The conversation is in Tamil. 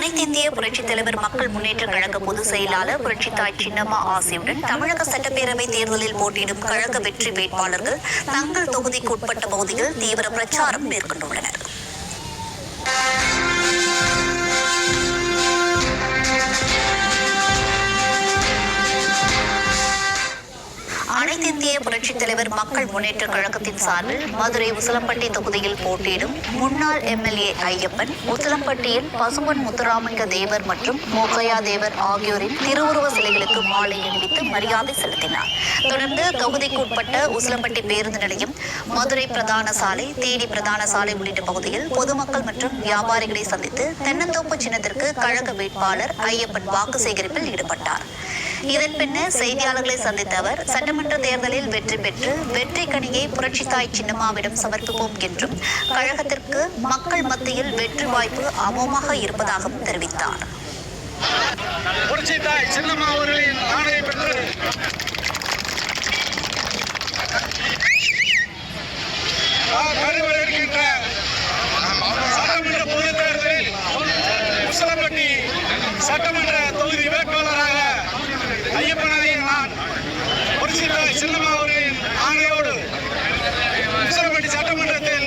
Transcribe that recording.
அனைத்திந்திய புரட்சித் தலைவர் மக்கள் முன்னேற்ற கழக பொதுச் செயலாளர் புரட்சித்தாய் சின்னம்மா ஆசையுடன் தமிழக சட்டப்பேரவை தேர்தலில் போட்டியிடும் கழக வெற்றி வேட்பாளர்கள் தங்கள் தொகுதிக்கு உட்பட்ட பகுதியில் தீவிர பிரச்சாரம் மேற்கொண்டுள்ளனர். அனைத்திந்திய புரட்சித் தலைவர் மக்கள் முன்னேற்ற கழகத்தின் சார்பில் மதுரை உசிலம்பட்டி தொகுதியில் போட்டியிடும் முன்னாள் எம்எல்ஏ ஐயப்பன் உசிலம்பட்டியில் பசும்பொன் முத்துராமலிங்க தேவர் மற்றும் மோகையா தேவர் ஆகியோரின் திருவுருவ சிலைகளுக்கு மாலை அணிவித்து மரியாதை செலுத்தினார். தொடர்ந்து தொகுதிக்கு உட்பட்ட உசிலம்பட்டி பேருந்து நிலையம், மதுரை பிரதான சாலை, தேனி பிரதான சாலை உள்ளிட்ட பகுதியில் பொதுமக்கள் மற்றும் வியாபாரிகளை சந்தித்து தென்னந்தோப்பு சின்னத்திற்கு கழக வேட்பாளர் ஐயப்பன் வாக்கு சேகரிப்பில் ஈடுபட்டார். இதன் பின்னர் செய்தியாளர்களை சந்தித்த அவர், சட்டமன்ற தேர்தலில் வெற்றி பெற்று வெற்றி கனியை புரட்சித்தாய் சின்னம்மாவிடம் சமர்ப்பிப்போம் என்றும் கழகத்திற்கு மக்கள் மத்தியில் வெற்றி வாய்ப்பு அமோகமாக இருப்பதாகவும் தெரிவித்தார். புரட்சித்தாய் சின்னம்மா அவர்களின் ஆணையை பெற்று நடைபெறவிருக்கின்ற சட்டமன்ற பொதுத் தேர்தலில் உசிலம்பட்டி சட்டமன்ற தொகுதி வேட்பாளராக ஐயப்பனாகிய நான் புரட்சித்தாய் சின்னம்மா அவர்களின் ஆணையோடு உசிலம்பட்டி சட்டமன்றத்தில்